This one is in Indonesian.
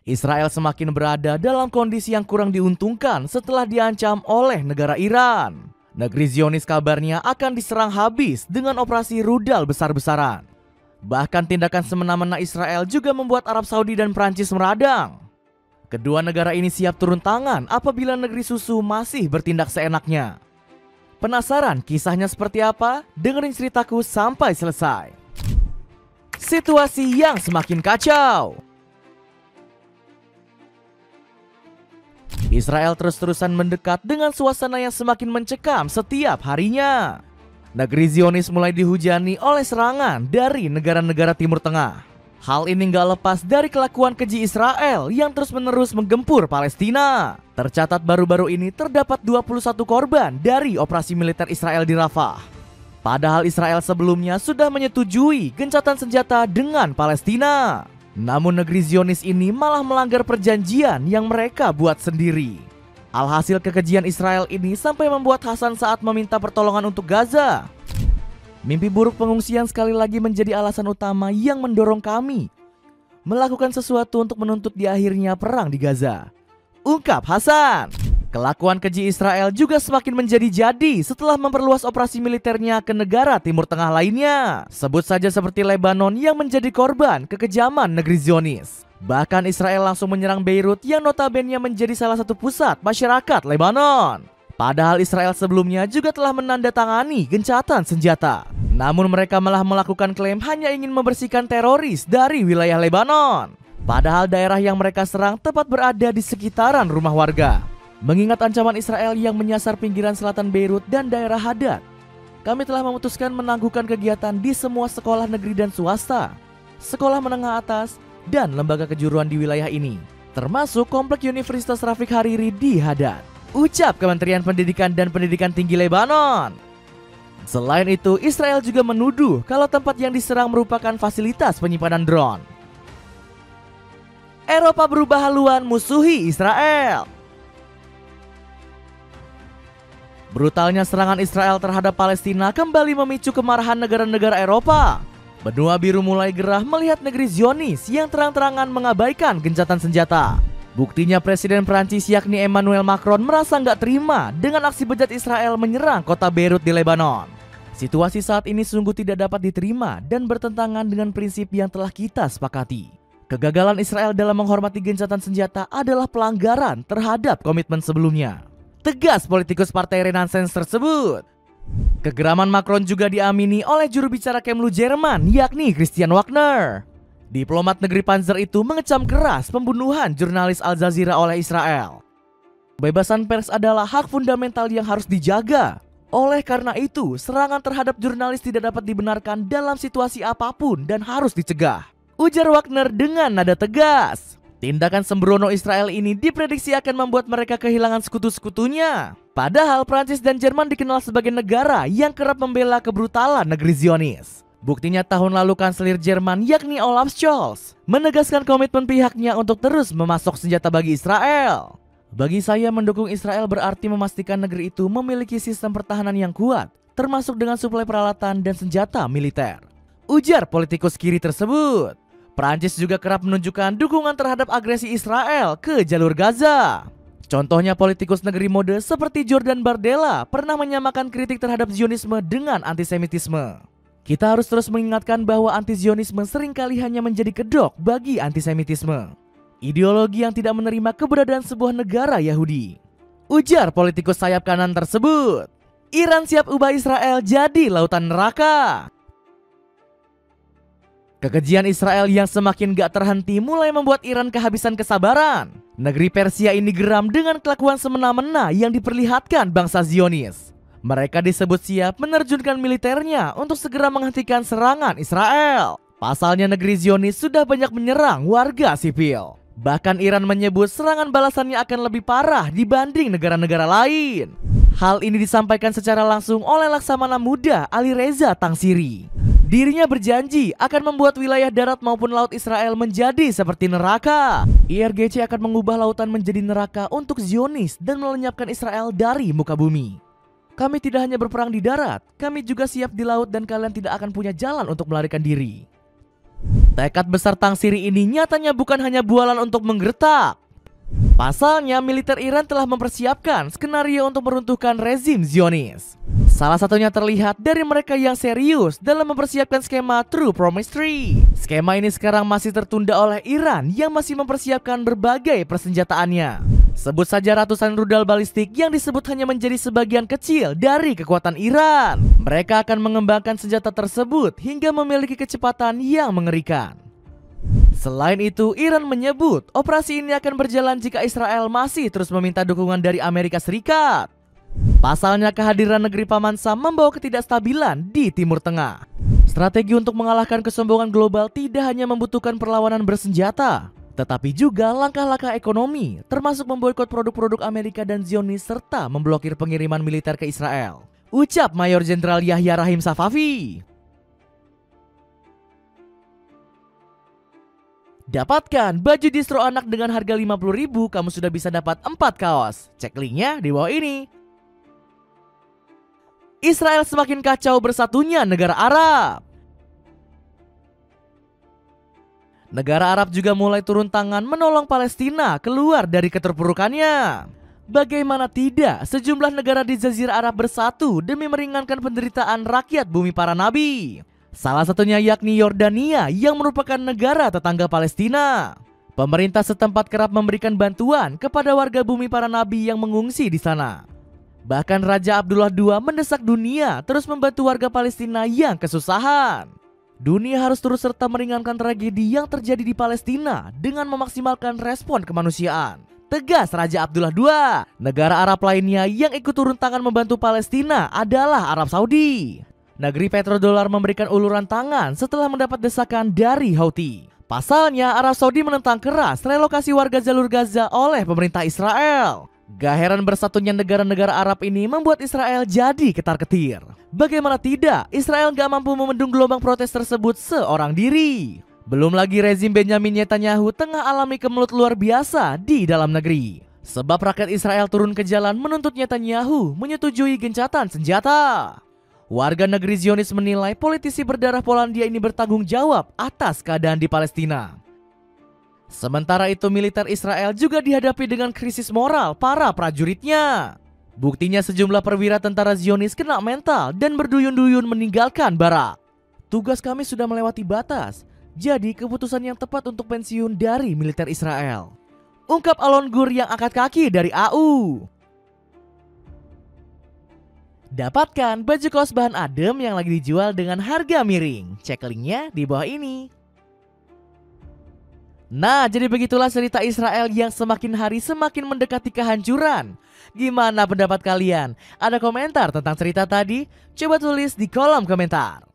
Israel semakin berada dalam kondisi yang kurang diuntungkan setelah diancam oleh negara Iran. Negeri Zionis kabarnya akan diserang habis dengan operasi rudal besar-besaran. Bahkan tindakan semena-mena Israel juga membuat Arab Saudi dan Prancis meradang. Kedua negara ini siap turun tangan apabila negeri susu masih bertindak seenaknya. Penasaran kisahnya seperti apa? Dengerin ceritaku sampai selesai. Situasi yang semakin kacau. Israel terus-terusan mendekat dengan suasana yang semakin mencekam setiap harinya. Negeri Zionis mulai dihujani oleh serangan dari negara-negara Timur Tengah. Hal ini gak lepas dari kelakuan keji Israel yang terus-menerus menggempur Palestina. Tercatat baru-baru ini terdapat 21 korban dari operasi militer Israel di Rafah. Padahal Israel sebelumnya sudah menyetujui gencatan senjata dengan Palestina. Namun negeri Zionis ini malah melanggar perjanjian yang mereka buat sendiri. Alhasil kekejian Israel ini sampai membuat Hasan saat meminta pertolongan untuk Gaza. Mimpi buruk pengungsian sekali lagi menjadi alasan utama yang mendorong kami melakukan sesuatu untuk menuntut di akhirnya perang di Gaza, ungkap Hasan. Kelakuan keji Israel juga semakin menjadi-jadi setelah memperluas operasi militernya ke negara Timur Tengah lainnya. Sebut saja seperti Lebanon yang menjadi korban kekejaman negeri Zionis. Bahkan Israel langsung menyerang Beirut yang notabene menjadi salah satu pusat masyarakat Lebanon. Padahal Israel sebelumnya juga telah menandatangani gencatan senjata. Namun mereka malah melakukan klaim hanya ingin membersihkan teroris dari wilayah Lebanon. Padahal daerah yang mereka serang tepat berada di sekitaran rumah warga. Mengingat ancaman Israel yang menyasar pinggiran selatan Beirut dan daerah Hadad, kami telah memutuskan menangguhkan kegiatan di semua sekolah negeri dan swasta, sekolah menengah atas, dan lembaga kejuruan di wilayah ini, termasuk Komplek Universitas Rafiq Hariri di Hadad, ucap Kementerian Pendidikan dan Pendidikan Tinggi Lebanon. Selain itu, Israel juga menuduh kalau tempat yang diserang merupakan fasilitas penyimpanan drone. Eropa berubah haluan musuhi Israel. Brutalnya serangan Israel terhadap Palestina kembali memicu kemarahan negara-negara Eropa. Benua biru mulai gerah melihat negeri Zionis yang terang-terangan mengabaikan gencatan senjata. Buktinya Presiden Prancis yakni Emmanuel Macron merasa nggak terima dengan aksi bejat Israel menyerang kota Beirut di Lebanon. Situasi saat ini sungguh tidak dapat diterima dan bertentangan dengan prinsip yang telah kita sepakati. Kegagalan Israel dalam menghormati gencatan senjata adalah pelanggaran terhadap komitmen sebelumnya, tegas politikus partai Renaissance tersebut. Kegeraman Macron juga diamini oleh juru bicara Kemlu Jerman yakni Christian Wagner. Diplomat negeri Panzer itu mengecam keras pembunuhan jurnalis Al Jazeera oleh Israel. Kebebasan pers adalah hak fundamental yang harus dijaga. Oleh karena itu, serangan terhadap jurnalis tidak dapat dibenarkan dalam situasi apapun dan harus dicegah, ujar Wagner dengan nada tegas. Tindakan sembrono Israel ini diprediksi akan membuat mereka kehilangan sekutu-sekutunya. Padahal Prancis dan Jerman dikenal sebagai negara yang kerap membela kebrutalan negeri Zionis. Buktinya tahun lalu kanselir Jerman yakni Olaf Scholz menegaskan komitmen pihaknya untuk terus memasok senjata bagi Israel. Bagi saya, mendukung Israel berarti memastikan negeri itu memiliki sistem pertahanan yang kuat, termasuk dengan suplai peralatan dan senjata militer, ujar politikus kiri tersebut. Prancis juga kerap menunjukkan dukungan terhadap agresi Israel ke jalur Gaza. Contohnya politikus negeri mode seperti Jordan Bardella pernah menyamakan kritik terhadap Zionisme dengan antisemitisme. Kita harus terus mengingatkan bahwa anti-Zionisme seringkali hanya menjadi kedok bagi antisemitisme, ideologi yang tidak menerima keberadaan sebuah negara Yahudi, ujar politikus sayap kanan tersebut. Iran siap ubah Israel jadi lautan neraka. Kekejian Israel yang semakin gak terhenti mulai membuat Iran kehabisan kesabaran. Negeri Persia ini geram dengan kelakuan semena-mena yang diperlihatkan bangsa Zionis. Mereka disebut siap menerjunkan militernya untuk segera menghentikan serangan Israel. Pasalnya negeri Zionis sudah banyak menyerang warga sipil. Bahkan Iran menyebut serangan balasannya akan lebih parah dibanding negara-negara lain. Hal ini disampaikan secara langsung oleh Laksamana Muda Ali Reza Tangsiri. Dirinya berjanji akan membuat wilayah darat maupun laut Israel menjadi seperti neraka. IRGC akan mengubah lautan menjadi neraka untuk Zionis dan melenyapkan Israel dari muka bumi. Kami tidak hanya berperang di darat, kami juga siap di laut dan kalian tidak akan punya jalan untuk melarikan diri, Tekad besar Tang Siri ini nyatanya bukan hanya bualan untuk menggertak. Pasalnya, militer Iran telah mempersiapkan skenario untuk meruntuhkan rezim Zionis. Salah satunya terlihat dari mereka yang serius dalam mempersiapkan skema True Promise 3. Skema ini sekarang masih tertunda oleh Iran yang masih mempersiapkan berbagai persenjataannya. Sebut saja ratusan rudal balistik yang disebut hanya menjadi sebagian kecil dari kekuatan Iran. Mereka akan mengembangkan senjata tersebut hingga memiliki kecepatan yang mengerikan. Selain itu, Iran menyebut operasi ini akan berjalan jika Israel masih terus meminta dukungan dari Amerika Serikat. Pasalnya, kehadiran negeri Paman Sam membawa ketidakstabilan di Timur Tengah. Strategi untuk mengalahkan kesombongan global tidak hanya membutuhkan perlawanan bersenjata, tetapi juga langkah-langkah ekonomi, termasuk memboikot produk-produk Amerika dan Zionis serta memblokir pengiriman militer ke Israel. Ucap Mayor Jenderal Yahya Rahim Safavi. Dapatkan baju distro anak dengan harga 50.000, kamu sudah bisa dapat 4 kaos. Cek linknya di bawah ini. Israel semakin kacau bersatunya negara Arab. Negara Arab juga mulai turun tangan menolong Palestina keluar dari keterpurukannya. Bagaimana tidak, sejumlah negara di Jazirah Arab bersatu demi meringankan penderitaan rakyat bumi para nabi. Salah satunya yakni Yordania yang merupakan negara tetangga Palestina. Pemerintah setempat kerap memberikan bantuan kepada warga bumi para nabi yang mengungsi di sana. Bahkan Raja Abdullah II mendesak dunia terus membantu warga Palestina yang kesusahan. Dunia harus turut serta meringankan tragedi yang terjadi di Palestina dengan memaksimalkan respon kemanusiaan. Tegas Raja Abdullah II. Negara Arab lainnya yang ikut turun tangan membantu Palestina adalah Arab Saudi. Negeri petrodolar memberikan uluran tangan setelah mendapat desakan dari Houthi. Pasalnya, Arab Saudi menentang keras relokasi warga jalur Gaza oleh pemerintah Israel. Gak heran bersatunya negara-negara Arab ini membuat Israel jadi ketar-ketir. Bagaimana tidak, Israel gak mampu membendung gelombang protes tersebut seorang diri. Belum lagi rezim Benjamin Netanyahu tengah alami kemelut luar biasa di dalam negeri. Sebab rakyat Israel turun ke jalan menuntut Netanyahu menyetujui gencatan senjata. Warga negeri Zionis menilai politisi berdarah Polandia ini bertanggung jawab atas keadaan di Palestina. Sementara itu, militer Israel juga dihadapi dengan krisis moral para prajuritnya. Buktinya sejumlah perwira tentara Zionis kena mental dan berduyun-duyun meninggalkan barak. Tugas kami sudah melewati batas, jadi keputusan yang tepat untuk pensiun dari militer Israel. Ungkap Alon Gur yang angkat kaki dari AU. Dapatkan baju kaos bahan adem yang lagi dijual dengan harga miring. Cek linknya di bawah ini. Nah, jadi begitulah cerita Israel yang semakin hari semakin mendekati kehancuran. Gimana pendapat kalian? Ada komentar tentang cerita tadi? Coba tulis di kolom komentar.